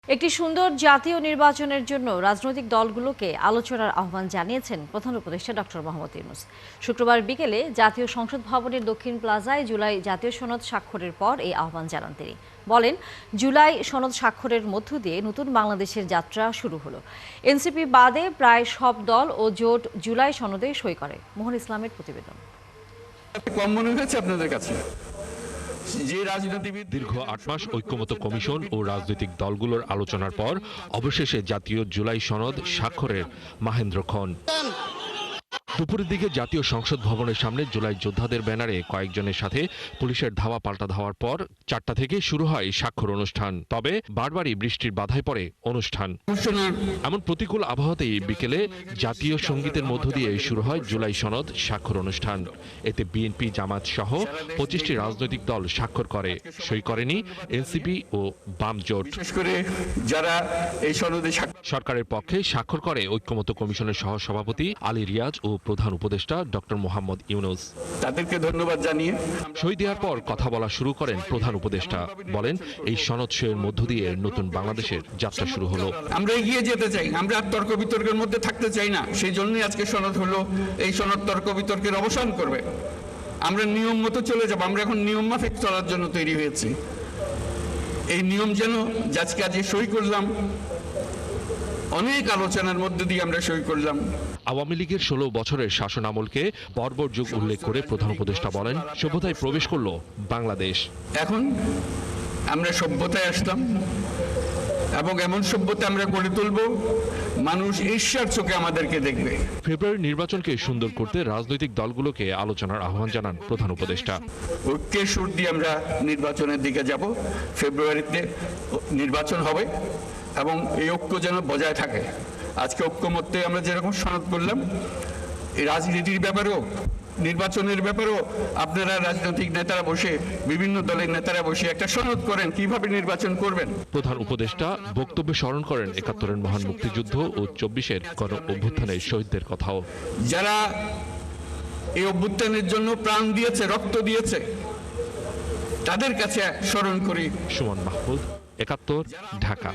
একটি সুন্দর জাতীয় নির্বাচনের জন্য রাজনৈতিক দলগুলোকে আলোচনার আহ্বান জানিয়েছেন প্রধান উপদেষ্টা ডক্টর মোহাম্মদ ইউনূস। শুক্রবার বিকেলে জাতীয় সংসদ ভবনের দক্ষিণ প্লাজায় জুলাই জাতীয় সনদ স্বাক্ষরের পর এই আহ্বান জানান তিনি। বলেন, জুলাই সনদ স্বাক্ষরের মধ্য দিয়ে নতুন বাংলাদেশের যাত্রা শুরু হলো। এনসিপি বাদে প্রায় সব দল ও জোট জুলাই সনদে সই করে। মোহন ইসলামের প্রতিবেদন। কম মনে হয়েছে আপনাদের কাছে? দীর্ঘ ৮ মাস ঐক্যমত্য কমিশন ও রাজনৈতিক দলগুলোর আলোচনার পর অবশেষে জাতীয় জুলাই সনদ স্বাক্ষরের মাহেন্দ্রক্ষণ। দুপুরের দিকে জাতীয় সংসদ ভবনের সামনে জুলাই যোদ্ধাদের ব্যানারে কয়েকজনের সাথে পুলিশের ধাওয়া পাল্টা ধাওয়ার পর ৪টা থেকে শুরু হয় স্বাক্ষর অনুষ্ঠান। তবে বারবারই বৃষ্টির বাধায় পড়ে অনুষ্ঠান। এমন প্রতিকূল আবহাওয়াতেই বিকেলে জাতীয় সঙ্গীতের মধ্য দিয়ে শুরু হয় জুলাই সনদ স্বাক্ষর অনুষ্ঠান। এতে বিএনপি, জামাত সহ ২৫টি রাজনৈতিক দল স্বাক্ষর করে। সই করেনি এনসিপি ও বাম জোট। যারা এই সনদে সরকারের পক্ষে স্বাক্ষর করে ঐক্যমত্য কমিশনের সহসভাপতি আলী রিয়াজ ও প্রধান উপদেষ্টা ডক্টর মোহাম্মদ ইউনূস। তাদেরকে ধন্যবাদ জানিয়ে সই দেওয়ার পর কথা বলা শুরু করেন প্রধান উপদেষ্টা। বলেন, এই সনদ সইয়ের মধ্য দিয়ে নতুন বাংলাদেশের যাত্রা শুরু হলো। আমরা এগিয়ে যেতে চাই, আমরা আর তর্ক বিতর্কের মধ্যে থাকতে চাই না। সেই জন্যই আজকে সনদ হলো। এই সনদ তর্ক বিতর্কের অবসান করবে। আমরা নিয়ম মতো চলে যাব। আমরা এখন নিয়ম মাফিক চলার জন্য তৈরি হয়েছি। এই নিয়ম যেন আজকে সই করলাম, অনেক আলোচনার মধ্যে দিয়ে আমরা সই করলাম। আওয়ামী লীগের ১৬ বছরের শাসন আমলকে বর্বর যুগ উল্লেখ করে প্রধান উপদেষ্টা বলেন, সভ্যতায় প্রবেশ করল বাংলাদেশ। এখন আমরা সভ্যতায় আসলাম এবং এমন সভ্যতা আমরা গড়ে তুলব, মানুষ ঈর্ষার চোখে আমাদেরকে দেখবে। ফেব্রুয়ারির নির্বাচনকে সুন্দর করতে রাজনৈতিক দলগুলোকে আলোচনার আহ্বান জানান প্রধান উপদেষ্টা। ঐক্যের সুর দিয়ে আমরা নির্বাচনের দিকে যাব। ফেব্রুয়ারিতে নির্বাচন হবে এবং এই ঐক্য যেন বজায় থাকে। আজকে ঐক্যমত্যে আমরা যেরকম সনদ করলাম, এই রাজনীতির ব্যাপারেও, নির্বাচনের ব্যাপারেও আপনারা রাজনৈতিক নেতারা বসে, বিভিন্ন দলের নেতারা বসে একটা সনদ করেন কিভাবে নির্বাচন করবেন। প্রধান উপদেষ্টা বক্তব্যে স্মরণ করেন ৭১-এর মহান মুক্তিযুদ্ধ ও ২৪-এর গণ অভ্যুত্থানের শহীদদের কথাও। যারা এই অভ্যুত্থানের জন্য প্রাণ দিয়েছে, রক্ত দিয়েছে, তাদের কাছে স্মরণ করি। সুমন মাহমুদ, ৭১, ঢাকা।